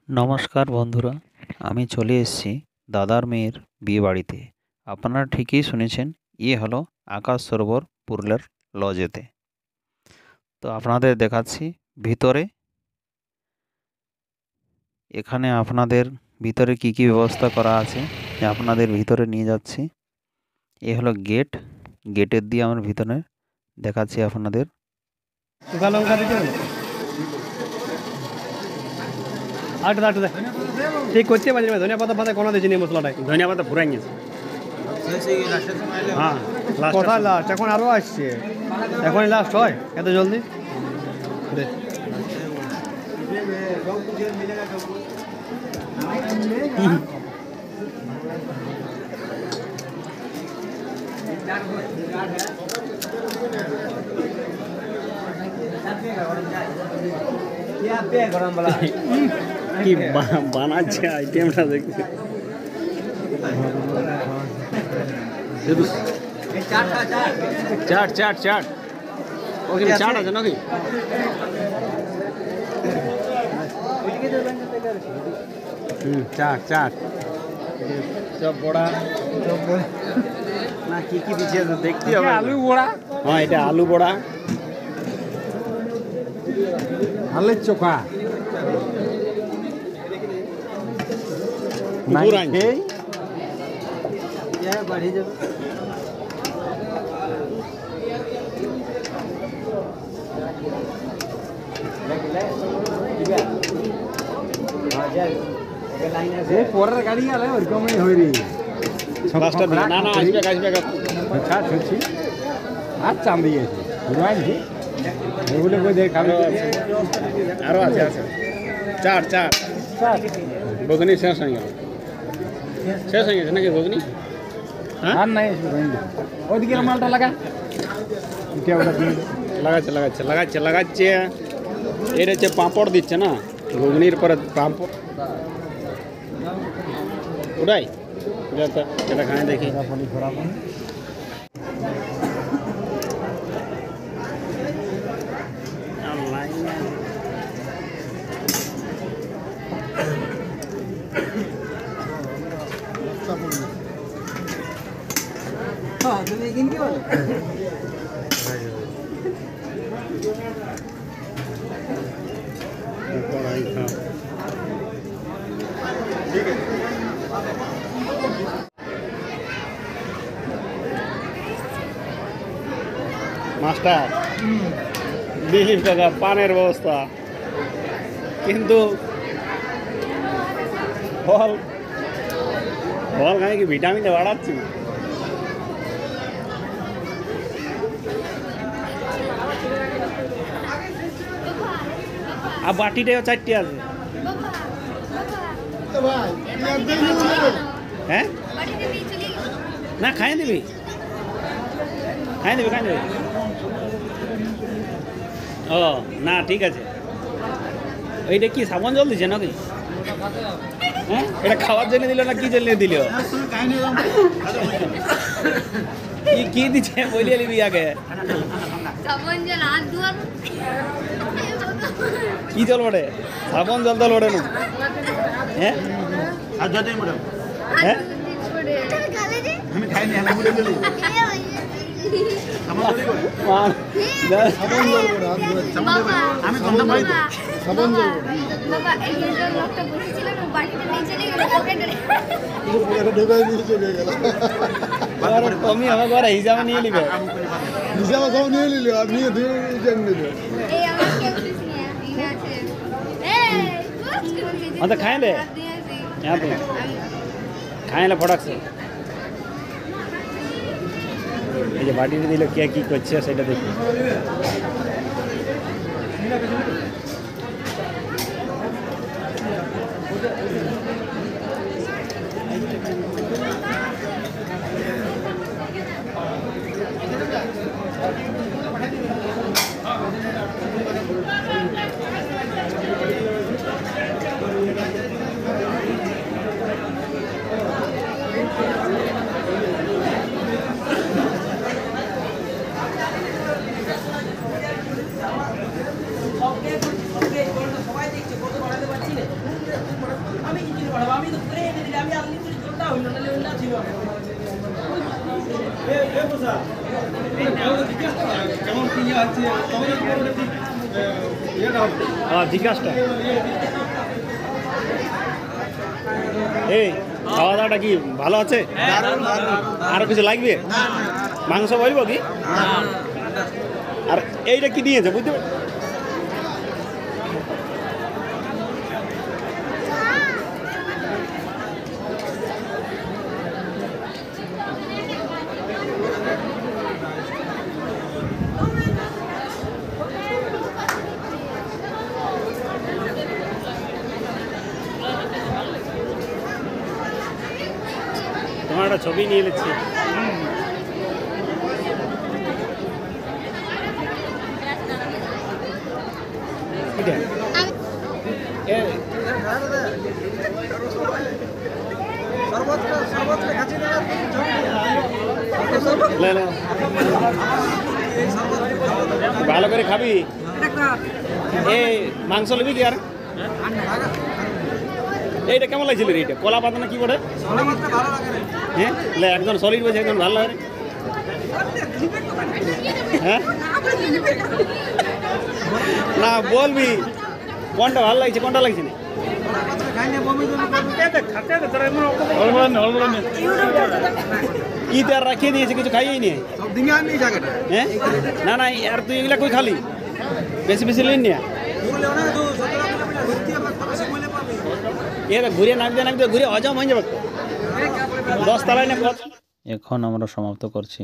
নমস্কার বন্ধুরা, আমি চলে এসেছি দাদার মেয়ের বিয়ে বাড়িতে। আপনারা ঠিকই শুনেছেন, হলো আকাশ সরোবর পুরুলিয়ার লজেতে। তো আপনাদের দেখাচ্ছি ভিতরে। এখানে আপনাদের ভিতরে কি কি ব্যবস্থা করা আছে আপনাদের ভিতরে নিয়ে যাচ্ছি। হলো গেট। গেটের দিয়ে আমার ভিতরে দেখাচ্ছি আপনাদের। ঠিক করছে ধনিয়া পাতা ফাতা কোনো দিয়েছি মশলাটাই ধনিয়া পাতা ফুরাই গেছে। হ্যাঁ কোথায় লাস্ট? এখন আরও আসছে, এখনই লাস্ট হয় এত জলদি? কি বানাচ্ছে আইটেমটা দেখছি। চাট চাট চাট ওখানে চাট আছে নাকি? চাট চাট চপ বড়া না কি কি দিচ্ছে দেখতে হবে। আলু বড়া, হ্যাঁ এটা আলু বড়া, আলুর চোখা বাড়ি যাবে। পরের গাড়ি আলে ওরকমই হইরি না না আসবে আসবে আর চান্দি গেছে এগুলো কই দেখ আরো আছে আছে চার চার বগনি শেষ হয়ে গেল, শেষ হয়ে গেছে নাকি বগনি? আর নাই ওইদিকে মালটা লাগা লাগাচ্ছে লাগাচ্ছে লাগাচ্ছে লাগাচ্ছে। এর হচ্ছে পাঁপড় দিচ্ছে না ঘুগনির পরে পাঁপড় ওটাই এটা খায় দেখি। তুমি কিনতে পারো মাস্টার দিলীপ কাকা পানের ব্যবস্থা, কিন্তু ফল ফল খাই কি ভিটামিনে বাড়াচ্ছি। আর বাটিটাও চারটে আছে। হ্যাঁ না খাই দিবি খাই দেবে খাই দেবে। ও না ঠিক আছে। এইটা কি সাবান জল দিচ্ছে নাকি? হ্যাঁ এটা খাওয়ার জন্য দিল না কি জন্য দিল? কি দিচ্ছে বলিয়ে নিবি আগে। কি জল ওঠে? সাবান জল তো ওঠে না। হ্যাঁ হ্যাঁ তুমি আমার ঘরে হিসাবে নিয়ে নিবে, হিসাবে সব নিয়ে নিলে আর নিয়ে খাই দে খাইলে ফটাকছে। এই যে বাটিতে দিল কে কি করছে সেটা দেখি। জিজ্ঞাসটা এই খাওয়া দাওয়াটা কি ভালো আছে? আরো কিছু লাগবে? মাংস বলবো কি? আর এইটা কি নিয়েছে বুঝতে পার তোমার একটা ছবি নিয়ে নিচ্ছি। ভালো করে খাবি। এই মাংস নিবি কি আর? এইটা কেমন লাগছিল রে? এইটা কলা পাতা না কি বলে? হ্যাঁ একজন সলিড বলছে, একজন ভালো লাগে। হ্যাঁ না বলবি কোনটা ভালো লাগছে কোনটা লাগছে না। ঈদ আর রাখিয়ে দিয়েছে, কিছু খাইয়েই নিয়ে। হ্যাঁ না না আর তুই এগুলা কই খালি? বেশি বেশি লিন নিয়ে ঘুরে নাকতে ঘুরে হজম হয়ে যাবে। 10 তলায় না। এখন আমরা সমাপ্ত করছি।